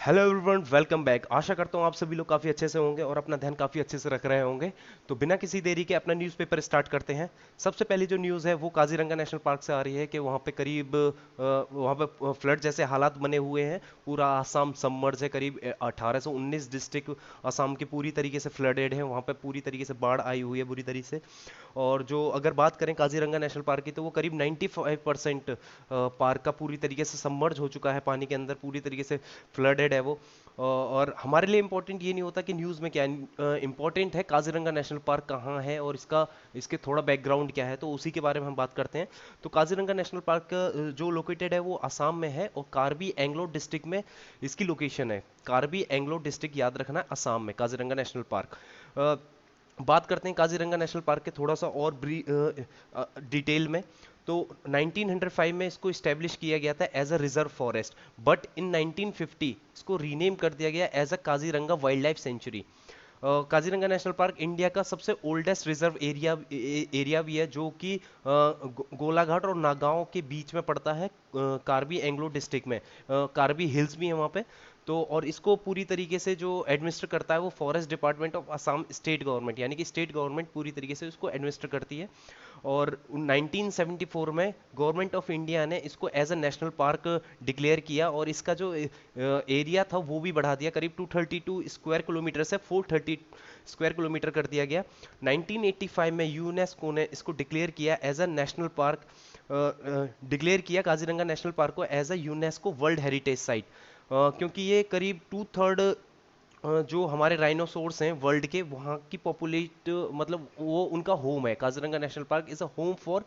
Hello everyone, welcome back. आशा करता हूँ आप सभी लोग काफ़ी अच्छे से होंगे और अपना ध्यान काफ़ी अच्छे से रख रहे होंगे। तो बिना किसी देरी के अपना न्यूज़पेपर स्टार्ट करते हैं। सबसे पहली जो न्यूज़ है वो काजीरंगा नेशनल पार्क से आ रही है कि वहाँ पे करीब वहाँ पे फ्लड जैसे हालात बने हुए हैं। पूरा आसाम सबमर्ज है। करीब 1819 डिस्ट्रिक्ट आसाम के पूरी तरीके से फ्लडेड है। वहाँ पे पूरी तरीके से बाढ़ आई हुई है बुरी तरीके से। और जो अगर बात करें काजीरंगा नेशनल पार्क की, तो वो करीब 95% पार्क का पूरी तरीके से सबमर्ज हो चुका है पानी के अंदर, पूरी तरीके से फ्लडेड है वो। और हमारे लिए इम्पोर्टेंट ये नहीं होता कि न्यूज़ में क्या इम्पोर्टेंट है काजीरंगा नेशनल पार्क कहाँ है और इसके थोड़ा बैकग्राउंड क्या है, तो उसी के बारे में हम बात करते हैं। तो काजीरंगा नेशनल पार्क जो लोकेटेड है वो असम में है और कार्बी एंग्लो डिस्ट्रिक्ट में इसकी लोकेशन है। कार्बी एंग्लो डिस्ट्रिक्ट याद रखना है, असम में काजीरंगा नेशनल पार्क। बात करते हैं काजीरंगा नेशनल पार्क के थोड़ा सा और डिटेल में। तो 1905 में इसको इस्टेब्लिश किया गया था as a reserve forest, but in 1950 इसको रीनेम कर दिया गया as a Kaziranga wildlife sanctuary. Kaziranga national park India का सबसे ओल्डेस्ट रिजर्व एरिया भी है, जो कि गोलाघाट और नागांव के बीच में पड़ता है, कार्बी एंग्लो डिस्ट्रिक्ट में। कार्बी हिल्स भी है वहाँ पे। तो और इसको पूरी तरीके से जो एडमिनिस्टर करता है वो forest department of Assam state government, यानी कि स्टेट गवर्नमेंट पूरी तरीके से इसको एडमिनिस्टर करती है। और 1974 में गवर्नमेंट ऑफ इंडिया ने इसको as a national park declare किया और इसका जो एरिया था वो भी बढ़ा दिया, करीब 232 स्क्वायर किलोमीटर से 430 स्क्वायर किलोमीटर कर दिया गया। 1985 में यूनेस्को ने इसको डिक्लेयर किया as a national park, declare किया काजीरंगा नेशनल पार्क को as a UNESCO world heritage site, क्योंकि ये करीब 2/3 जो हमारे राइनोसोर्स हैं वर्ल्ड के, वहाँ की पॉपुलेट मतलब वो उनका होम है। Kaziranga national park is a home for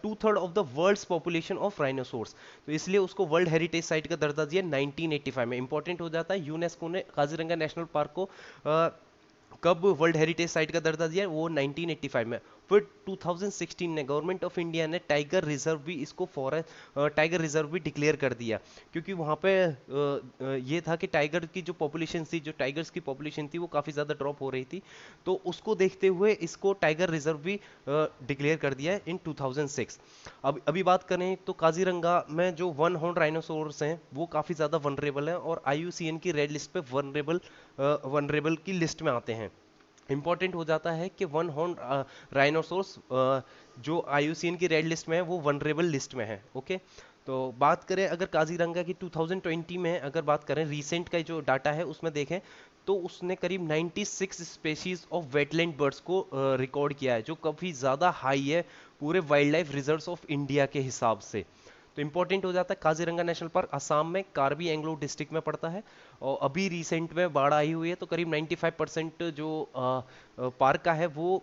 2/3 of the world's population of rhinoceros. तो इसलिए उसको वर्ल्ड हेरिटेज साइट का दर्जा दिया 1985 में। इंपॉर्टेंट हो जाता है, यूनेस्को ने काजीरंगा नेशनल पार्क को कब वर्ल्ड हेरिटेज साइट का दर्जा दिया, वो 1985 में। फिर 2016 में गवर्नमेंट ऑफ इंडिया ने टाइगर रिजर्व भी इसको फॉरेस्ट टाइगर रिजर्व भी डिक्लेयर कर दिया, क्योंकि वहाँ पे ये था कि टाइगर की जो पॉपुलेशन थी, जो टाइगर्स की पॉपुलेशन थी वो काफ़ी ज़्यादा ड्रॉप हो रही थी। तो उसको देखते हुए इसको टाइगर रिजर्व भी डिक्लेयर कर दिया है इन 2006। अब अभी बात करें तो काजीरंगा में जो वन हॉर्न राइनोसोरस हैं वो काफ़ी ज़्यादा वनरेबल हैं और आईयूसीएन की रेड लिस्ट पे वनरेबल की लिस्ट में आते हैं। इंपॉर्टेंट हो जाता है कि वन हॉर्न राइनोसोरस जो आईयूसीएन की रेड लिस्ट में है वो वनरेबल लिस्ट में है। ओके। तो बात करें अगर काजीरंगा की 2020 में अगर बात करें, रीसेंट का जो डाटा है उसमें देखें, तो उसने करीब 96 स्पेशीज ऑफ वेटलैंड बर्ड्स को रिकॉर्ड किया है, जो काफ़ी ज़्यादा हाई है पूरे wild life reserves of India के हिसाब से। तो इंपॉर्टेंट हो जाता है, काजीरंगा नेशनल पार्क असम में कार्बी एंग्लो डिस्ट्रिक्ट में पड़ता है और अभी रिसेंट में बाढ़ आई हुई है, तो करीब 95% जो पार्क का है वो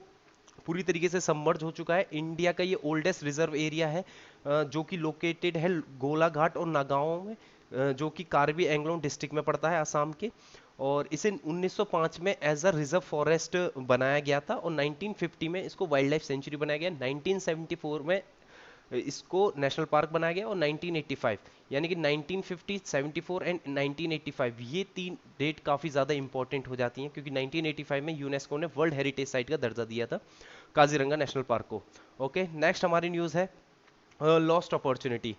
पूरी तरीके से सबमर्ज हो चुका है। इंडिया का ये ओल्डेस्ट रिजर्व एरिया है, जो कि लोकेटेड है गोलाघाट और नागांव में, जो कि कार्बी एंग्लोंग डिस्ट्रिक्ट में पड़ता है असम के। और इसे 1905 में एज अ रिजर्व फॉरेस्ट बनाया गया था और 1950 में इसको वाइल्ड लाइफ सेंचुरी बनाया गया। 1974 में इसको नेशनल पार्क बनाया गया और 1985, यानी कि 1950, 74 एंड 1985, ये तीन डेट काफ़ी ज़्यादा इंपॉर्टेंट हो जाती हैं, क्योंकि 1985 में यूनेस्को ने वर्ल्ड हेरिटेज साइट का दर्जा दिया था काजीरंगा नेशनल पार्क को। ओके, नेक्स्ट हमारी न्यूज़ है लॉस्ट अपॉर्चुनिटी।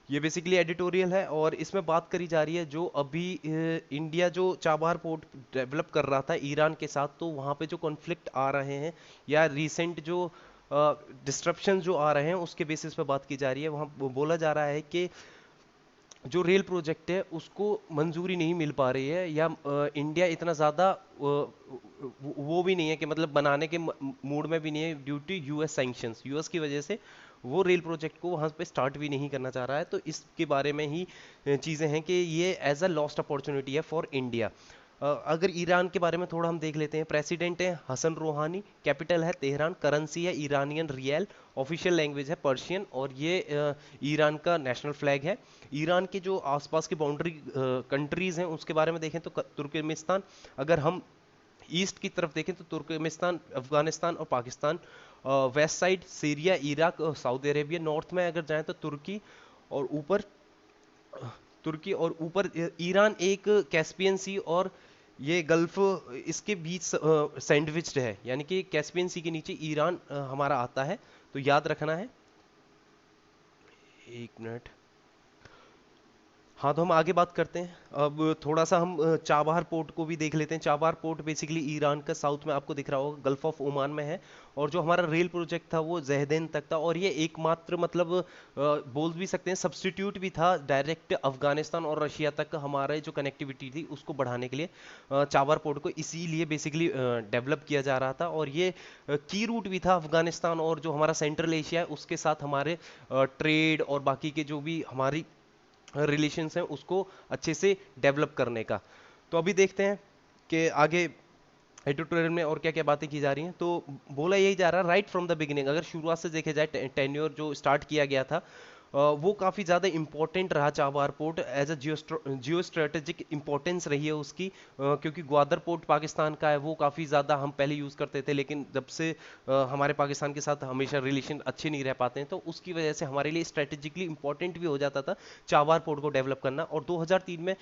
ये बेसिकली एडिटोरियल है और इसमें बात करी जा रही है जो अभी इंडिया जो चाबहार पोर्ट डेवलप कर रहा था ईरान के साथ, तो वहाँ पे जो कॉन्फ्लिक्ट आ रहे हैं या रिसेंट जो डिस्ट्रप्शन जो आ रहे हैं उसके बेसिस पे बात की जा रही है। वहाँ बोला जा रहा है कि जो रेल प्रोजेक्ट है उसको मंजूरी नहीं मिल पा रही है, या इंडिया इतना ज़्यादा वो भी नहीं है कि मतलब बनाने के मूड में भी नहीं है, due to US sanctions. US की वजह से वो रेल प्रोजेक्ट को वहाँ पे स्टार्ट भी नहीं करना चाह रहा है। तो इसके बारे में ही चीज़ें हैं कि ये एज अ लॉस्ट अपॉर्चुनिटी है फॉर इंडिया। अगर ईरान के बारे में थोड़ा हम देख लेते हैं, प्रेसिडेंट है हसन रोहानी, कैपिटल है तेहरान, करेंसी है ईरानियन रियल, ऑफिशियल लैंग्वेज है पर्शियन, और ये ईरान का नेशनल फ्लैग है। ईरान के जो आसपास की बाउंड्री कंट्रीज हैं उसके बारे में देखें तो तुर्कमेनिस्तान, अगर हम ईस्ट की तरफ देखें तो तुर्कमेनिस्तान, अफगानिस्तान और Pakistan, west side Syria, Iraq और सऊदी अरेबिया, नॉर्थ में अगर जाएं तो और ऊपर और ऊपर ईरान एक कैस्पियन सी और ये गल्फ इसके बीच सैंडविच्ड है, यानी कि कैस्पियन सी के नीचे ईरान हमारा आता है। तो याद रखना है। एक मिनट। हाँ, तो हम आगे बात करते हैं। अब थोड़ा सा हम चाबहार पोर्ट को भी देख लेते हैं। चाबहार पोर्ट बेसिकली ईरान का साउथ में आपको दिख रहा होगा, गल्फ ऑफ ओमान में है। और जो हमारा रेल प्रोजेक्ट था वो जहदेन तक था, और ये एकमात्र मतलब बोल भी सकते हैं सब्स्टिट्यूट भी था डायरेक्ट अफगानिस्तान और रशिया तक हमारे जो कनेक्टिविटी थी उसको बढ़ाने के लिए। चाबहार पोर्ट को इसीलिए बेसिकली डेवलप किया जा रहा था, और ये की रूट भी था अफगानिस्तान और जो हमारा सेंट्रल एशिया है उसके साथ हमारे ट्रेड और बाकी के जो भी हमारी रिलेशंस हैं उसको अच्छे से डेवलप करने का। तो अभी देखते हैं कि आगे एडिटोरियल में और क्या क्या बातें की जा रही हैं। तो बोला यही जा रहा है राइट फ्रॉम द बिगिनिंग, अगर शुरुआत से देखे जाए टेन्योर जो स्टार्ट किया गया था वो काफ़ी ज़्यादा इंपॉर्टेंट रहा। Chabahar port as a geo strategic importance रही है उसकी, क्योंकि ग्वादर पोर्ट पाकिस्तान का है, वो काफ़ी ज़्यादा हम पहले यूज़ करते थे, लेकिन जब से हमारे पाकिस्तान के साथ हमेशा रिलेशन अच्छे नहीं रह पाते हैं, तो उसकी वजह से हमारे लिए स्ट्रेटेजिकली इंपॉर्टेंट भी हो जाता था चाबहार पोर्ट को डेवलप करना। और 2003 में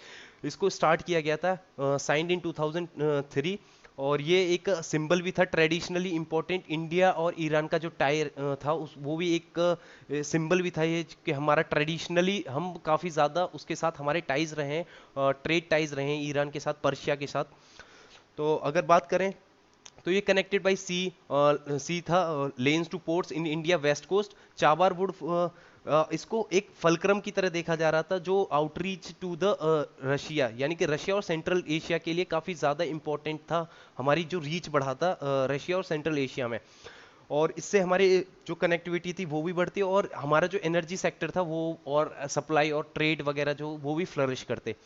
इसको स्टार्ट किया गया था, साइंड इन 2003। और ये एक सिंबल भी था ट्रेडिशनली इंपॉर्टेंट। इंडिया और ईरान का जो टाई था उस वो भी एक सिंबल भी था ये, कि हमारा ट्रेडिशनली हम काफ़ी ज़्यादा उसके साथ हमारे टाइज रहे हैं, ट्रेड टाइज रहे हैं ईरान के साथ, पर्शिया के साथ। तो अगर बात करें तो ये कनेक्टेड बाय सी, सी था, lanes to ports in India west coast. Chabahar would इसको एक फलक्रम की तरह देखा जा रहा था जो आउटरीच टू द रशिया, यानी कि रशिया और सेंट्रल एशिया के लिए काफ़ी ज़्यादा इंपॉर्टेंट था, हमारी जो रीच बढ़ाता रशिया और सेंट्रल एशिया में। और इससे हमारी जो कनेक्टिविटी थी वो भी बढ़ती, और हमारा जो एनर्जी सेक्टर था वो और सप्लाई और ट्रेड वगैरह जो वो भी फ्लरिश करते।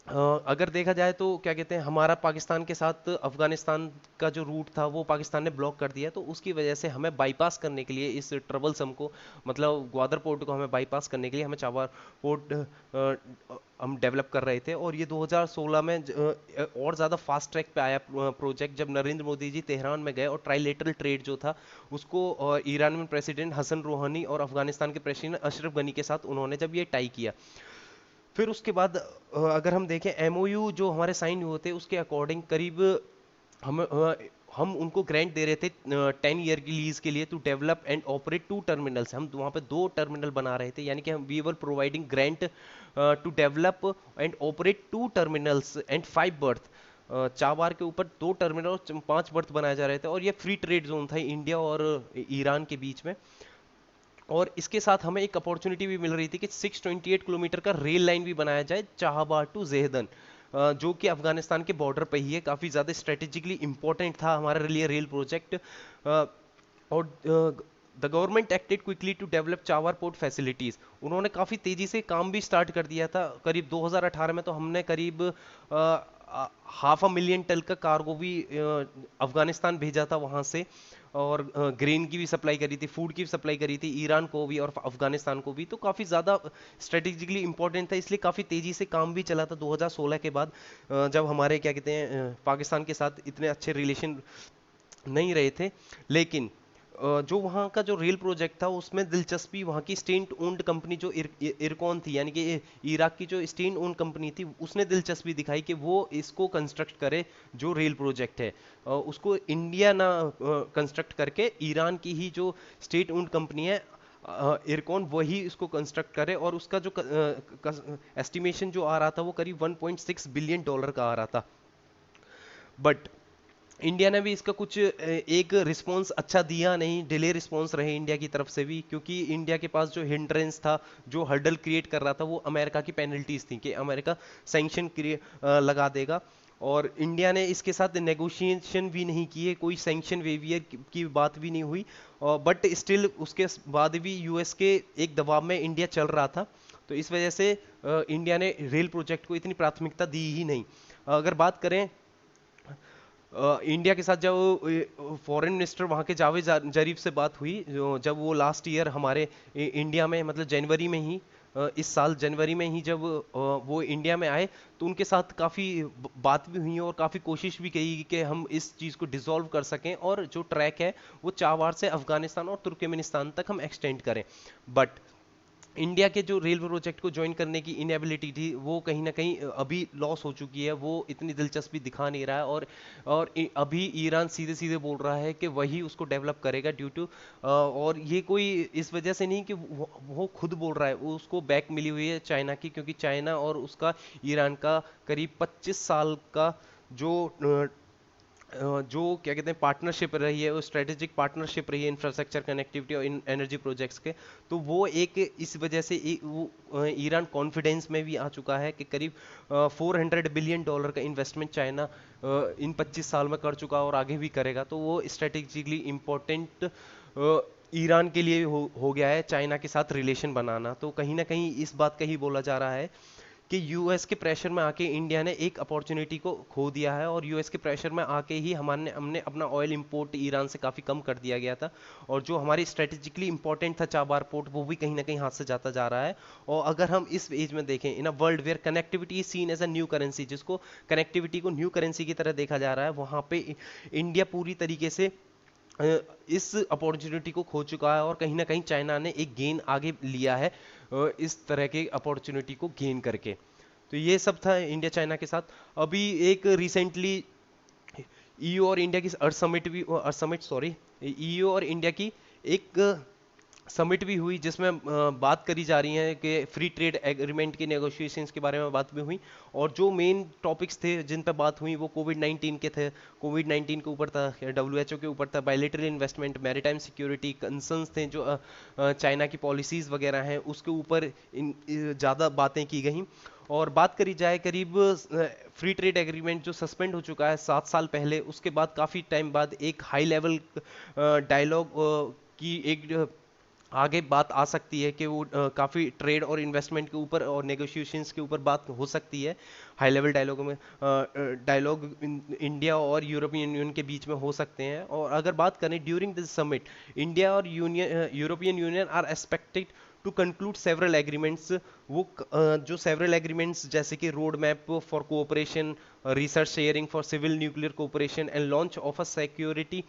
अगर देखा जाए तो क्या कहते हैं, हमारा पाकिस्तान के साथ अफगानिस्तान का जो रूट था वो पाकिस्तान ने ब्लॉक कर दिया, तो उसकी वजह से हमें बाईपास करने के लिए इस ट्रबलसम को, मतलब ग्वादर पोर्ट को हमें बाईपास करने के लिए हमें चाबहार पोर्ट हम डेवलप कर रहे थे। और ये 2016 में और ज़्यादा फास्ट ट्रैक पे आया प्रोजेक्ट, जब नरेंद्र मोदी जी तेहरान में गए और ट्राइलेटरल ट्रेड जो था उसको ईरान में प्रेसिडेंट हसन रूहानी और अफगानिस्तान के प्रेसिडेंट अशरफ गनी के साथ उन्होंने जब ये टाई किया। फिर उसके बाद अगर हम देखें एमओयू जो हमारे साइन हुए थे उसके अकॉर्डिंग करीब हम हम उनको ग्रांट दे रहे थे 10 ईयर की लीज के लिए, to develop and operate 2 terminals. हम वहाँ पे 2 टर्मिनल बना रहे थे, यानी कि हम we were providing grant to develop and operate 2 terminals and 5 berth. चार के ऊपर 2 टर्मिनल और 5 बर्थ बनाए जा रहे थे, और ये फ्री ट्रेड जोन था इंडिया और ईरान के बीच में। और इसके साथ हमें एक अपॉर्चुनिटी भी मिल रही थी कि 628 किलोमीटर का रेल लाइन भी बनाया जाए चाहबार टू जेहदन, जो कि अफगानिस्तान के बॉर्डर पर ही है। काफ़ी ज़्यादा स्ट्रेटेजिकली इंपॉर्टेंट था हमारे लिए रेल प्रोजेक्ट। और the government acted quickly to develop Chabahar port facilities. उन्होंने काफ़ी तेज़ी से काम भी स्टार्ट कर दिया था। करीब 2018 में तो हमने करीब 500,000 टन का कार्गो भी अफगानिस्तान भेजा था वहाँ से, और ग्रेन की भी सप्लाई करी थी, फूड की भी सप्लाई करी थी ईरान को भी और अफगानिस्तान को भी। तो काफ़ी ज़्यादा स्ट्रेटेजिकली इंपॉर्टेंट था, इसलिए काफ़ी तेज़ी से काम भी चला था 2016 के बाद, जब हमारे क्या कहते हैं पाकिस्तान के साथ इतने अच्छे रिलेशन नहीं रहे थे। लेकिन जो वहाँ का जो रेल प्रोजेक्ट था उसमें दिलचस्पी वहाँ की स्टेट ओन्ड कंपनी जो इरकॉन थी, यानी कि इराक की जो स्टेट ओन्ड कंपनी थी, उसने दिलचस्पी दिखाई कि वो इसको कंस्ट्रक्ट करे। जो रेल प्रोजेक्ट है उसको इंडिया ना कंस्ट्रक्ट करके ईरान की ही जो स्टेट ओन्ड कंपनी है इरकॉन वही इसको कंस्ट्रक्ट करे। और उसका जो एस्टिमेशन जो आ रहा था वो करीब $1.6 बिलियन का आ रहा था। बट इंडिया ने भी इसका कुछ एक रिस्पॉन्स अच्छा दिया नहीं, डिले रिस्पॉन्स रहे इंडिया की तरफ से भी, क्योंकि इंडिया के पास जो हिंड्रेंस था, जो हर्डल क्रिएट कर रहा था, वो अमेरिका की पेनल्टीज थी कि अमेरिका सैंक्शन लगा देगा। और इंडिया ने इसके साथ नेगोशिएशन भी नहीं किए, कोई सैंक्शन वेवियर की बात भी नहीं हुई। बट स्टिल उसके बाद भी यूएस के एक दबाव में इंडिया चल रहा था, तो इस वजह से इंडिया ने रेल प्रोजेक्ट को इतनी प्राथमिकता दी ही नहीं। अगर बात करें इंडिया के साथ, जब फॉरेन मिनिस्टर वहाँ के जावेद जरीफ से बात हुई, जब वो लास्ट ईयर हमारे इंडिया में, मतलब जनवरी में ही, इस साल जनवरी में ही जब वो इंडिया में आए, तो उनके साथ काफ़ी बात भी हुई और काफ़ी कोशिश भी की कि हम इस चीज़ को डिसॉल्व कर सकें और जो ट्रैक है वो चाबार से अफगानिस्तान और तुर्कमेनिस्तान तक हम एक्सटेंड करें। बट इंडिया के जो रेलवे प्रोजेक्ट को ज्वाइन करने की इनएबिलिटी थी वो कहीं ना कहीं अभी लॉस हो चुकी है। वो इतनी दिलचस्पी दिखा नहीं रहा है, और अभी ईरान सीधे सीधे बोल रहा है कि वही उसको डेवलप करेगा ड्यू टू, और ये कोई इस वजह से नहीं कि वो खुद बोल रहा है, वो उसको बैक मिली हुई है चाइना की, क्योंकि चाइना और उसका ईरान का करीब 25 साल का जो जो क्या कहते हैं पार्टनरशिप रही है, वो स्ट्रेटेजिक पार्टनरशिप रही है इंफ्रास्ट्रक्चर कनेक्टिविटी और एनर्जी प्रोजेक्ट्स के। तो वो एक इस वजह से ईरान कॉन्फिडेंस में भी आ चुका है कि करीब $400 बिलियन का इन्वेस्टमेंट चाइना इन 25 साल में कर चुका और आगे भी करेगा। तो वो स्ट्रेटेजिकली इम्पोर्टेंट ईरान के लिए हो गया है चाइना के साथ रिलेशन बनाना। तो कहीं ना कहीं इस बात का ही बोला जा रहा है कि यूएस के प्रेशर में आके इंडिया ने एक अपॉर्चुनिटी को खो दिया है, और यूएस के प्रेशर में आके ही हमने अपना ऑयल इंपोर्ट ईरान से काफ़ी कम कर दिया गया था, और जो हमारी स्ट्रेटेजिकली इंपॉर्टेंट था चाबार पोर्ट, वो भी कहीं ना कहीं हाथ से जाता जा रहा है। और अगर हम इस एज में देखें, in a world where connectivity is seen as a new currency, जिसको कनेक्टिविटी को न्यू करेंसी की तरह देखा जा रहा है, वहाँ पे इंडिया पूरी तरीके से इस अपॉर्चुनिटी को खो चुका है, और कहीं ना कहीं चाइना ने एक गेन आगे लिया है इस तरह के अपॉर्चुनिटी को गेन करके। तो ये सब था इंडिया चाइना के साथ। अभी एक रिसेंटली ईयू और इंडिया की अर्थ समिट भी, अर्थ समिट सॉरी, ईयू और इंडिया की एक समिट भी हुई, जिसमें बात करी जा रही है कि फ्री ट्रेड एग्रीमेंट के नेगोशिएशंस के बारे में बात भी हुई। और जो मेन टॉपिक्स थे जिन पर बात हुई वो कोविड-19 के थे। कोविड-19 के ऊपर था, डब्ल्यूएचओ के ऊपर था, bilateral investment, maritime security concerns थे जो चाइना की पॉलिसीज वगैरह हैं उसके ऊपर ज़्यादा बातें की गई। और बात करी जाए करीब फ्री ट्रेड एग्रीमेंट जो सस्पेंड हो चुका है 7 साल पहले, उसके बाद काफ़ी टाइम बाद एक हाई लेवल डायलॉग की एक आगे बात आ सकती है कि वो काफ़ी ट्रेड और इन्वेस्टमेंट के ऊपर और नेगोशिएशंस के ऊपर बात हो सकती है। हाई लेवल डायलॉग में डायलॉग इंडिया और यूरोपियन यूनियन के बीच में हो सकते हैं। और अगर बात करें ड्यूरिंग दिस समिट, इंडिया और European Union are expected to conclude several agreements. वो जो सेवरल एग्रीमेंट्स जैसे कि road map for cooperation, research sharing for civil nuclear cooperation and launch of a security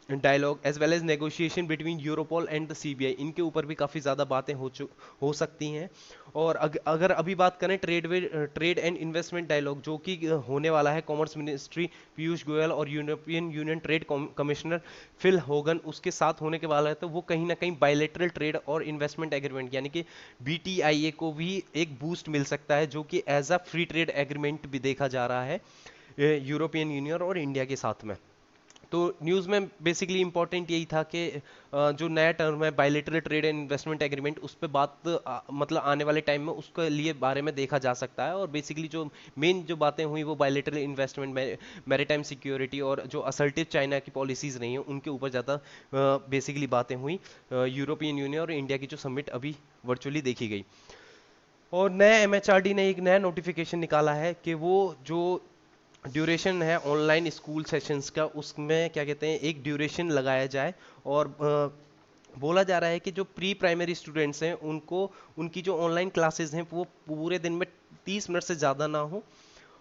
dialogue as well as negotiation between Europol and the CBI, इनके ऊपर भी काफ़ी ज़्यादा बातें हो सकती हैं। और अगर अभी बात करें ट्रेड एंड इन्वेस्टमेंट डायलॉग जो कि होने वाला है, कॉमर्स मिनिस्ट्री पीयूष गोयल और European Union trade commissioner Phil Hogan उसके साथ होने के वाला है, तो वो कहीं ना कहीं बायलैटरल ट्रेड और इन्वेस्टमेंट एग्रीमेंट यानी कि बीटीआईए को भी एक बूस्ट मिल सकता है, जो कि as a free trade agreement भी देखा जा रहा है यूरोपियन यूनियन और इंडिया के साथ में। तो न्यूज़ में बेसिकली इंपॉर्टेंट यही था कि जो नया टर्म है bilateral trade and investment agreement, उस पर बात मतलब आने वाले टाइम में उसके लिए बारे में देखा जा सकता है। और बेसिकली जो मेन जो बातें हुई वो बायलैटरल इन्वेस्टमेंट, मैरीटाइम सिक्योरिटी और जो असर्टिव चाइना की पॉलिसीज़ रही हैं उनके ऊपर ज़्यादा बेसिकली बातें हुई यूरोपियन यूनियन और इंडिया की जो समिट अभी वर्चुअली देखी गई। और नया एमएचआरडी ने एक नया नोटिफिकेशन निकाला है कि वो जो ड्यूरेशन है ऑनलाइन स्कूल सेशंस का, उसमें क्या कहते हैं एक ड्यूरेशन लगाया जाए। और बोला जा रहा है कि जो प्री प्राइमरी स्टूडेंट्स हैं उनको, उनकी जो ऑनलाइन क्लासेस हैं वो पूरे दिन में 30 मिनट से ज़्यादा ना हो।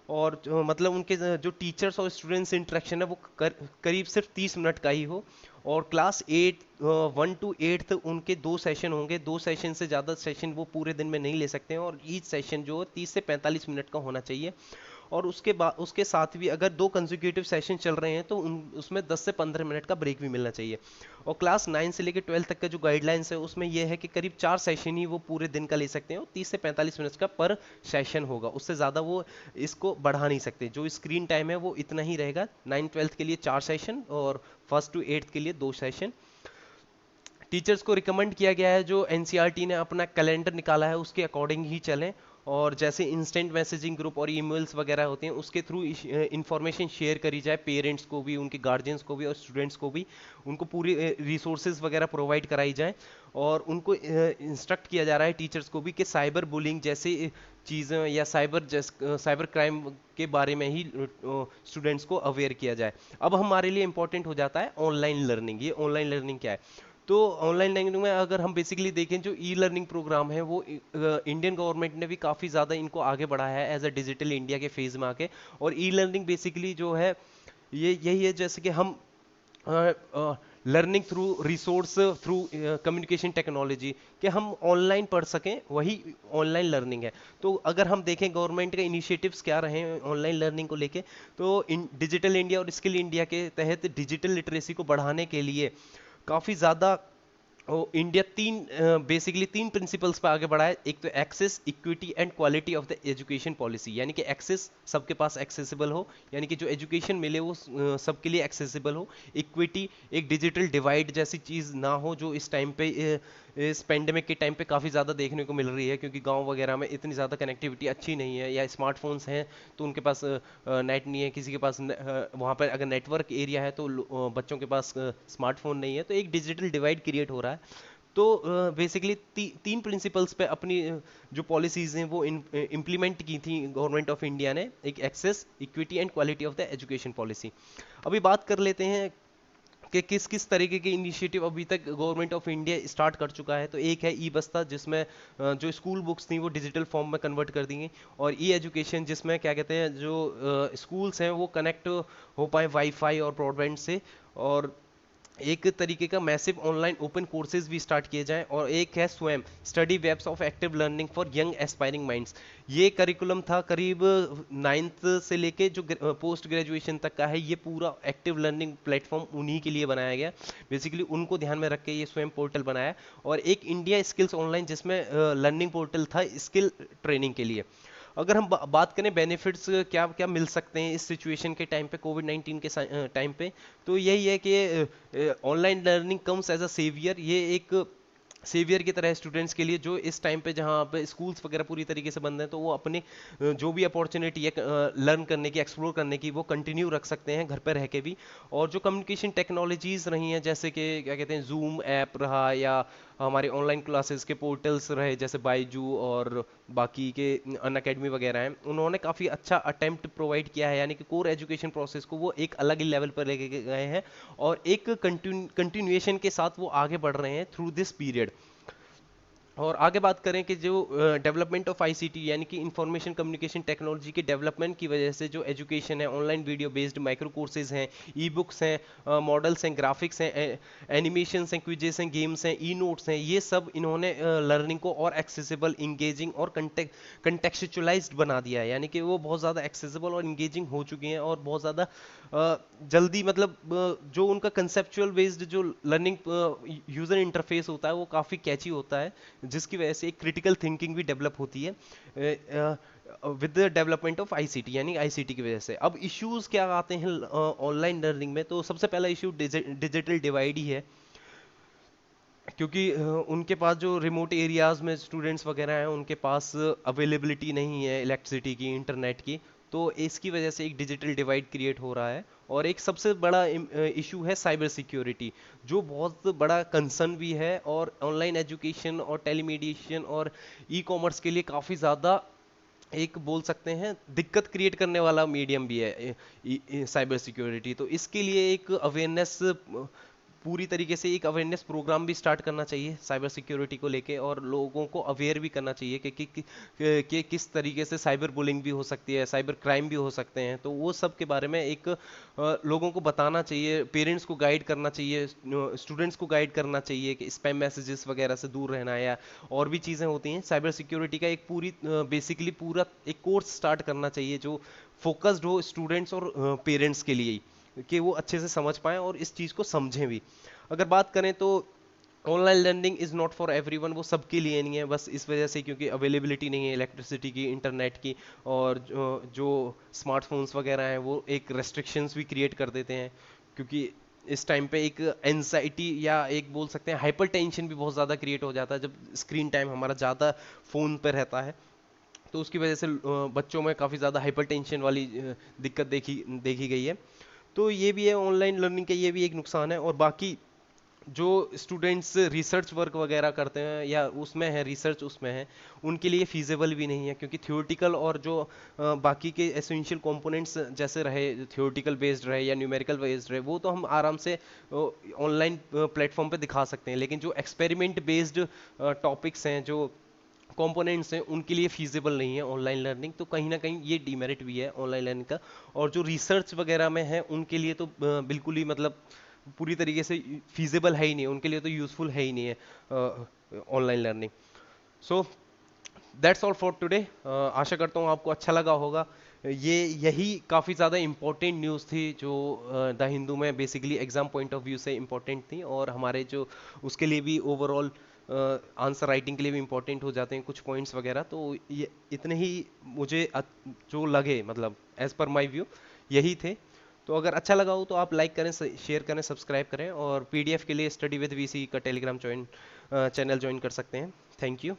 और मतलब उनके जो टीचर्स और स्टूडेंट्स इंटरेक्शन है वो करीब सिर्फ 30 मिनट का ही हो। और क्लास 1 to 8 उनके 2 सेशन होंगे, 2 सेशन से ज़्यादा सेशन वो पूरे दिन में नहीं ले सकते हैं, और ईच सेशन जो 30 से 45 मिनट का होना चाहिए। और उसके बाद उसके साथ भी अगर 2 कंसेक्यूटिव सेशन चल रहे हैं तो उसमें 10 से 15 मिनट का ब्रेक भी मिलना चाहिए। और क्लास 9 से लेकर 12 तक का जो गाइडलाइंस है उसमें यह है कि करीब 4 सेशन ही वो पूरे दिन का ले सकते हैं, और 30 से 45 मिनट का पर सेशन होगा, उससे ज़्यादा वो इसको बढ़ा नहीं सकते। जो स्क्रीन टाइम है वो इतना ही रहेगा, 9-12 के लिए 4 सेशन और 1st to 8th के लिए 2 सेशन। टीचर्स को रिकमेंड किया गया है जो एनसीईआरटी ने अपना कैलेंडर निकाला है उसके अकॉर्डिंग ही चलें, और जैसे इंस्टेंट मैसेजिंग ग्रुप और ईमेल्स वगैरह होते हैं उसके थ्रू इंफॉर्मेशन शेयर करी जाए, पेरेंट्स को भी, उनके गार्जियंस को भी और स्टूडेंट्स को भी, उनको पूरी रिसोर्सेज वगैरह प्रोवाइड कराई जाए। और उनको इंस्ट्रक्ट किया जा रहा है टीचर्स को भी कि साइबर बुलिंग जैसे चीज़ें या साइबर क्राइम के बारे में ही स्टूडेंट्स को अवेयर किया जाए। अब हमारे लिए इंपॉर्टेंट हो जाता है ऑनलाइन लर्निंग। ये ऑनलाइन लर्निंग क्या है? तो ऑनलाइन लर्निंग में अगर हम बेसिकली देखें, जो ई लर्निंग प्रोग्राम है वो इंडियन गवर्नमेंट ने भी काफ़ी ज़्यादा इनको आगे बढ़ाया है एज अ डिजिटल इंडिया के फेज़ में आके। और ई लर्निंग बेसिकली जो है ये यही है, जैसे कि हम learning through resource through communication technology, कि हम ऑनलाइन पढ़ सकें, वही ऑनलाइन लर्निंग है। तो अगर हम देखें गवर्नमेंट के इनिशिएटिव्स क्या रहे हैं ऑनलाइन लर्निंग को लेके, तो डिजिटल इंडिया और स्किल इंडिया के तहत डिजिटल लिटरेसी को बढ़ाने के लिए काफ़ी ज़्यादा इंडिया बेसिकली तीन प्रिंसिपल्स पर आगे बढ़ा है। एक तो access, equity and quality of the education policy, यानी कि एक्सेस सबके पास एक्सेसिबल हो, यानी कि जो एजुकेशन मिले वो सबके लिए एक्सेसिबल हो। इक्विटी, एक डिजिटल डिवाइड जैसी चीज़ ना हो जो इस टाइम पे इस पेंडेमिक के टाइम पे काफ़ी ज़्यादा देखने को मिल रही है, क्योंकि गांव वगैरह में इतनी ज़्यादा कनेक्टिविटी अच्छी नहीं है, या स्मार्टफोन्स हैं तो उनके पास नेट नहीं है, किसी के पास वहाँ पर अगर नेटवर्क एरिया है तो बच्चों के पास स्मार्टफोन नहीं है, तो एक डिजिटल डिवाइड क्रिएट हो रहा है। तो बेसिकली तीन प्रिंसिपल्स पे अपनी जो पॉलिसीज हैं वो इम्प्लीमेंट की थी गवर्नमेंट ऑफ इंडिया ने, एक access, equity and quality of the education policy. अभी बात कर लेते हैं कि किस किस तरीके के इनिशिएटिव अभी तक गवर्नमेंट ऑफ इंडिया स्टार्ट कर चुका है। तो एक है ई बस्ता, जिसमें जो स्कूल बुक्स थी वो डिजिटल फॉर्म में कन्वर्ट कर दी गई, और ई एजुकेशन जिसमें क्या कहते हैं जो स्कूल्स हैं वो कनेक्ट हो पाए वाईफाई और ब्रॉडबैंड से, और एक तरीके का मैसिव ऑनलाइन ओपन कोर्सेज भी स्टार्ट किए जाएं। और एक है Swayam study webs of active learning for young aspiring minds. ये करिकुलम था करीब 9th से लेके जो पोस्ट ग्रेजुएशन तक का है, ये पूरा एक्टिव लर्निंग प्लेटफॉर्म उन्हीं के लिए बनाया गया। बेसिकली उनको ध्यान में रख के ये स्वयं पोर्टल बनाया। और एक इंडिया स्किल्स ऑनलाइन, जिसमें लर्निंग पोर्टल था स्किल ट्रेनिंग के लिए। अगर हम बात करें बेनिफिट्स क्या क्या मिल सकते हैं इस सिचुएशन के टाइम पे, कोविड 19 के टाइम पे, तो यही है कि online learning comes as a saviour. ये एक सेवियर की तरह स्टूडेंट्स के लिए, जो इस टाइम पे जहाँ पे स्कूल्स वगैरह पूरी तरीके से बंद हैं, तो वो अपने जो भी अपॉर्चुनिटी है लर्न करने की, एक्सप्लोर करने की, वो कंटिन्यू रख सकते हैं घर पर रह के भी। और जो कम्युनिकेशन टेक्नोलॉजीज रही हैं, जैसे कि क्या कहते हैं जूम ऐप रहा, या हमारे ऑनलाइन क्लासेस के पोर्टल्स रहे जैसे बाईजू और बाकी के अन अकेडमी वगैरह हैं, उन्होंने काफ़ी अच्छा अटेम्प्ट प्रोवाइड किया है, यानी कि कोर एजुकेशन प्रोसेस को वो एक अलग ही लेवल पर लेके गए हैं, और एक कंटिन्यूएशन के साथ वो आगे बढ़ रहे हैं थ्रू दिस पीरियड। और आगे बात करें कि जो डेवलपमेंट ऑफ आईसीटी, यानी कि इंफॉर्मेशन कम्युनिकेशन टेक्नोलॉजी के डेवलपमेंट की वजह से जो एजुकेशन है, online video based micro courses हैं, ई बुक्स हैं, मॉडल्स हैं, ग्राफिक्स हैं, एनिमेशंस हैं, क्विजेस हैं, गेम्स हैं, ई नोट्स हैं, ये सब इन्होंने लर्निंग को और एक्सेसिबल, इंगेजिंग और कंटेक्चुअलाइज्ड बना दिया है। यानी कि वो बहुत ज़्यादा एक्सेसिबल और इंगेजिंग हो चुकी हैं, और बहुत ज़्यादा जल्दी, मतलब जो उनका कंसेप्चुअल बेस्ड जो लर्निंग यूज़र इंटरफेस होता है वो काफ़ी कैची होता है, जिसकी वजह से एक क्रिटिकल थिंकिंग भी डेवलप होती है with the development of ICT, यानी आईसीटी की वजह से। अब इश्यूज क्या आते हैं ऑनलाइन लर्निंग में, तो सबसे पहला इशू डिजिटल डिवाइड ही है, क्योंकि उनके पास जो रिमोट एरियाज में स्टूडेंट्स वगैरह हैं, उनके पास अवेलेबिलिटी नहीं है इलेक्ट्रिसिटी की, इंटरनेट की, तो इसकी वजह से एक डिजिटल डिवाइड क्रिएट हो रहा है। और एक सबसे बड़ा इशू है साइबर सिक्योरिटी, जो बहुत बड़ा कंसर्न भी है, और ऑनलाइन एजुकेशन और टेलीमेडिएशन और ई कॉमर्स के लिए काफ़ी ज़्यादा एक बोल सकते हैं दिक्कत क्रिएट करने वाला मीडियम भी है साइबर सिक्योरिटी। तो इसके लिए एक अवेयरनेस, पूरी तरीके से एक अवेयरनेस प्रोग्राम भी स्टार्ट करना चाहिए साइबर सिक्योरिटी को लेके, और लोगों को अवेयर भी करना चाहिए कि किस तरीके से साइबर बुलिंग भी हो सकती है, साइबर क्राइम भी हो सकते हैं। तो वो सब के बारे में एक लोगों को बताना चाहिए, पेरेंट्स को गाइड करना चाहिए, स्टूडेंट्स को गाइड करना चाहिए कि स्पैम मैसेजेस वगैरह से दूर रहना है, या और भी चीज़ें होती हैं। साइबर सिक्योरिटी का एक पूरी बेसिकली पूरा एक कोर्स स्टार्ट करना चाहिए जो फोकस्ड हो स्टूडेंट्स और पेरेंट्स के लिए ही, कि वो अच्छे से समझ पाएं और इस चीज़ को समझें भी। अगर बात करें तो online learning is not for everyone, वो सबके लिए नहीं है, बस इस वजह से क्योंकि अवेलेबिलिटी नहीं है इलेक्ट्रिसिटी की, इंटरनेट की, और जो स्मार्टफोन्स वगैरह हैं वो एक रेस्ट्रिक्शंस भी क्रिएट कर देते हैं, क्योंकि इस टाइम पे एक एंजाइटी या एक बोल सकते हैं हाइपर टेंशन भी बहुत ज़्यादा क्रिएट हो जाता है जब स्क्रीन टाइम हमारा ज़्यादा फ़ोन पर रहता है। तो उसकी वजह से बच्चों में काफ़ी ज़्यादा हाइपर टेंशन वाली दिक्कत देखी देखी गई है। तो ये भी है ऑनलाइन लर्निंग का, ये भी एक नुकसान है। और बाकी जो स्टूडेंट्स रिसर्च वर्क वगैरह करते हैं या उसमें है रिसर्च, उसमें है, उनके लिए फीजेबल भी नहीं है, क्योंकि थियोरटिकल और जो बाकी के एसेंशियल कंपोनेंट्स जैसे रहे, थियोरटिकल बेस्ड रहे या न्यूमेरिकल बेस्ड रहे, वो तो हम आराम से ऑनलाइन प्लेटफॉर्म पे दिखा सकते हैं, लेकिन जो एक्सपेरिमेंट बेस्ड टॉपिक्स हैं, जो कंपोनेंट्स हैं, उनके लिए फीजिबल नहीं है ऑनलाइन लर्निंग। तो कहीं ना कहीं ये डीमेरिट भी है ऑनलाइन लर्निंग का। और जो रिसर्च वगैरह में है उनके लिए तो बिल्कुल ही मतलब पूरी तरीके से फीजिबल है ही नहीं, उनके लिए तो यूजफुल है ही नहीं है online learning. So that's all for today. आशा करता हूँ आपको अच्छा लगा होगा। ये यही काफ़ी ज़्यादा इम्पोर्टेंट न्यूज़ थी जो द हिंदू में basically exam point of view से इम्पोर्टेंट थी, और हमारे जो उसके लिए भी ओवरऑल आंसर राइटिंग के लिए भी इम्पोर्टेंट हो जाते हैं कुछ पॉइंट्स वगैरह। तो ये इतने ही मुझे जो लगे, मतलब एज पर माई व्यू यही थे। तो अगर अच्छा लगा हो तो आप लाइक करें, शेयर करें, सब्सक्राइब करें, और पीडीएफ के लिए स्टडी विद वीसी का टेलीग्राम चैनल ज्वाइन कर सकते हैं। Thank you.